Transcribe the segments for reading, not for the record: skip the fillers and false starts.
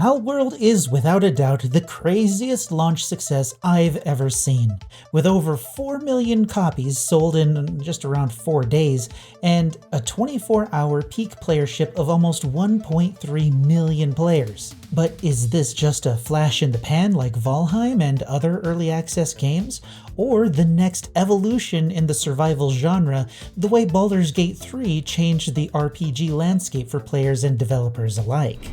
Palworld is without a doubt the craziest launch success I've ever seen, with over 4 million copies sold in just around 4 days, and a 24-hour peak playership of almost 1.3 million players. But is this just a flash in the pan like Valheim and other early access games? Or the next evolution in the survival genre, the way Baldur's Gate 3 changed the RPG landscape for players and developers alike?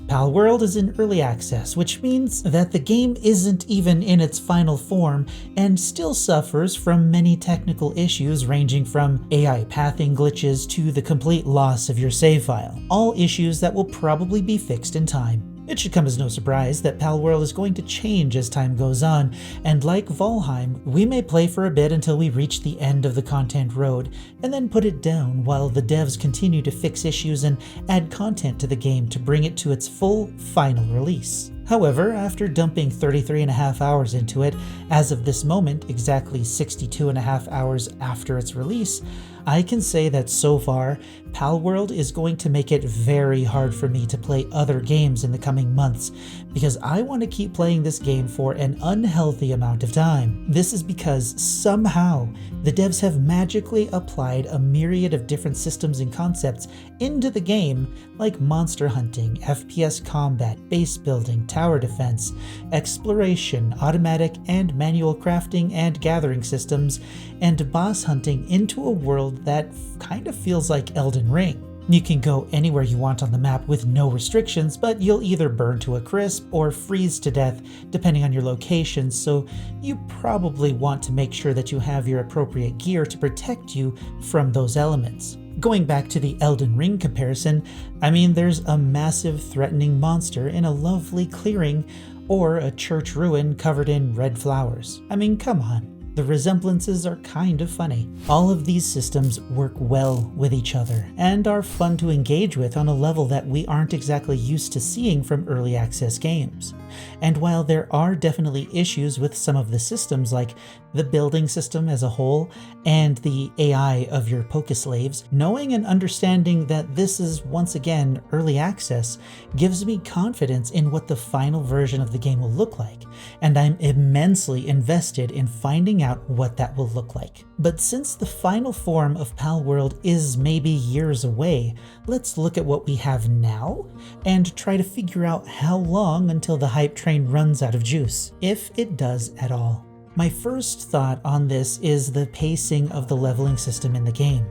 Palworld is in early access, which means that the game isn't even in its final form and still suffers from many technical issues ranging from AI pathing glitches to the complete loss of your save file, all issues that will probably be fixed in time. It should come as no surprise that Palworld is going to change as time goes on, and like Valheim, we may play for a bit until we reach the end of the content road, and then put it down while the devs continue to fix issues and add content to the game to bring it to its full, final release. However, after dumping 33.5 hours into it, as of this moment, exactly 62.5 hours after its release, I can say that so far, Palworld is going to make it very hard for me to play other games in the coming months, because I want to keep playing this game for an unhealthy amount of time. This is because somehow the devs have magically applied a myriad of different systems and concepts into the game, like monster hunting, FPS combat, base building, tower defense, exploration, automatic and manual crafting and gathering systems, and boss hunting into a world that kind of feels like Elden Ring. You can go anywhere you want on the map with no restrictions, but you'll either burn to a crisp or freeze to death depending on your location, so you probably want to make sure that you have your appropriate gear to protect you from those elements. Going back to the Elden Ring comparison, I mean, there's a massive threatening monster in a lovely clearing, or a church ruin covered in red flowers. I mean, come on. The resemblances are kind of funny. All of these systems work well with each other and are fun to engage with on a level that we aren't exactly used to seeing from early access games. And while there are definitely issues with some of the systems, like the building system as a whole and the AI of your Pokeslaves, knowing and understanding that this is once again early access gives me confidence in what the final version of the game will look like, and I'm immensely invested in finding out what that will look like. But since the final form of Palworld is maybe years away, let's look at what we have now and try to figure out how long until the hype train runs out of juice, if it does at all. My first thought on this is the pacing of the leveling system in the game.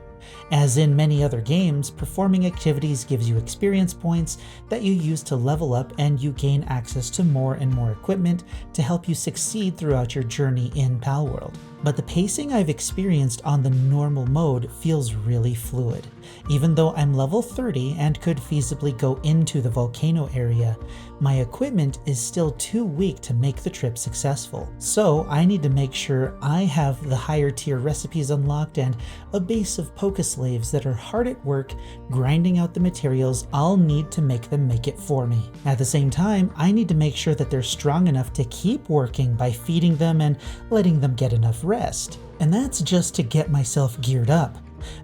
As in many other games, performing activities gives you experience points that you use to level up, and you gain access to more and more equipment to help you succeed throughout your journey in Palworld. But the pacing I've experienced on the normal mode feels really fluid. Even though I'm level 30 and could feasibly go into the volcano area, my equipment is still too weak to make the trip successful. So I need to make sure I have the higher tier recipes unlocked and a base of Pokeslaves that are hard at work grinding out the materials I'll need to make them make it for me. At the same time, I need to make sure that they're strong enough to keep working by feeding them and letting them get enough rest. And that's just to get myself geared up.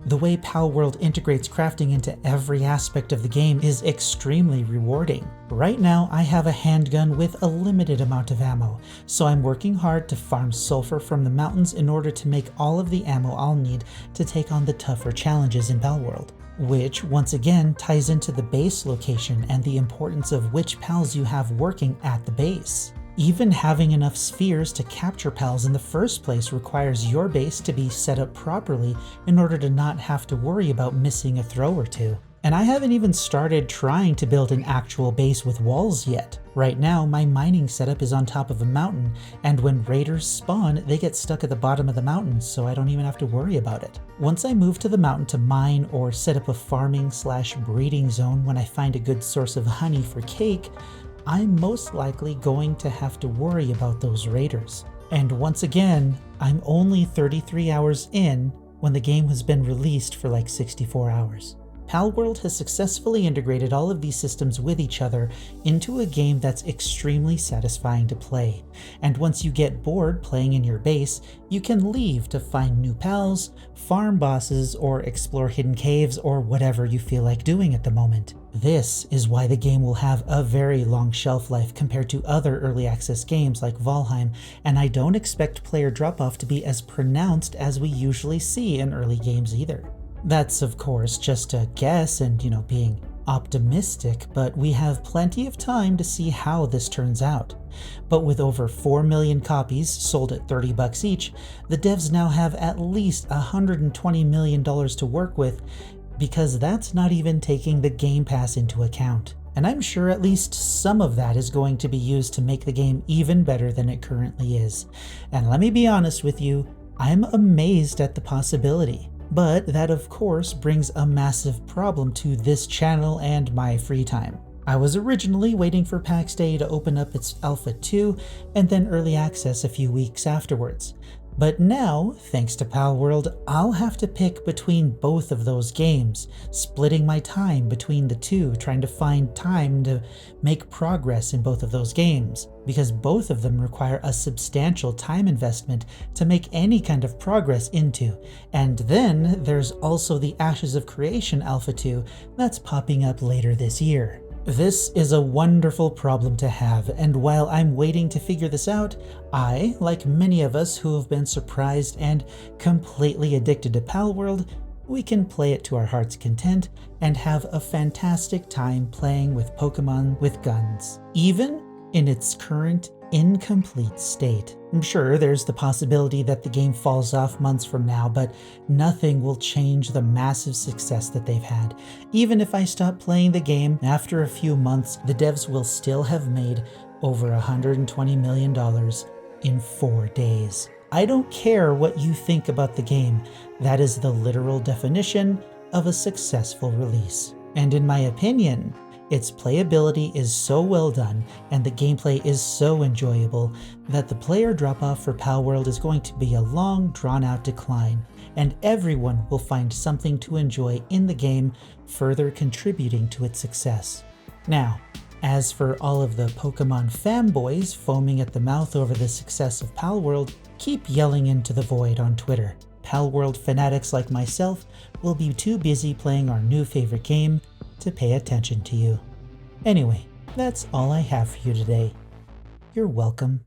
The way Palworld integrates crafting into every aspect of the game is extremely rewarding. Right now, I have a handgun with a limited amount of ammo, so I'm working hard to farm sulfur from the mountains in order to make all of the ammo I'll need to take on the tougher challenges in Palworld, which once again ties into the base location and the importance of which pals you have working at the base. Even having enough spheres to capture pals in the first place requires your base to be set up properly in order to not have to worry about missing a throw or two. And I haven't even started trying to build an actual base with walls yet. Right now, my mining setup is on top of a mountain, and when raiders spawn, they get stuck at the bottom of the mountain, so I don't even have to worry about it. Once I move to the mountain to mine or set up a farming/breeding zone when I find a good source of honey for cake, I'm most likely going to have to worry about those raiders. And once again, I'm only 33 hours in when the game has been released for like 64 hours. Palworld has successfully integrated all of these systems with each other into a game that's extremely satisfying to play. And once you get bored playing in your base, you can leave to find new pals, farm bosses, or explore hidden caves, or whatever you feel like doing at the moment. This is why the game will have a very long shelf life compared to other early access games like Valheim, and I don't expect player drop-off to be as pronounced as we usually see in early games either. That's of course just a guess and, being optimistic, but we have plenty of time to see how this turns out. But with over 4 million copies sold at $30 each, the devs now have at least $120 million to work with, because that's not even taking the Game Pass into account. And I'm sure at least some of that is going to be used to make the game even better than it currently is. And let me be honest with you, I'm amazed at the possibility. But that of course brings a massive problem to this channel and my free time. I was originally waiting for PAX Day to open up its Alpha 2 and then Early Access a few weeks afterwards. But now, thanks to Palworld, I'll have to pick between both of those games, splitting my time between the two, trying to find time to make progress in both of those games, because both of them require a substantial time investment to make any kind of progress into. And then there's also the Ashes of Creation Alpha 2 that's popping up later this year. This is a wonderful problem to have, and while I'm waiting to figure this out, I, like many of us who have been surprised and completely addicted to Palworld, we can play it to our heart's content and have a fantastic time playing with Pokemon with guns, even in its current incomplete state. I'm sure there's the possibility that the game falls off months from now, but nothing will change the massive success that they've had. Even if I stop playing the game after a few months, the devs will still have made over $120 million in 4 days. I don't care what you think about the game. That is the literal definition of a successful release. And in my opinion, its playability is so well done and the gameplay is so enjoyable that the player drop-off for Palworld is going to be a long, drawn-out decline, and everyone will find something to enjoy in the game, further contributing to its success. Now, as for all of the Pokemon fanboys foaming at the mouth over the success of Palworld, keep yelling into the void on Twitter. Palworld fanatics like myself will be too busy playing our new favorite game to pay attention to you. Anyway, that's all I have for you today. You're welcome.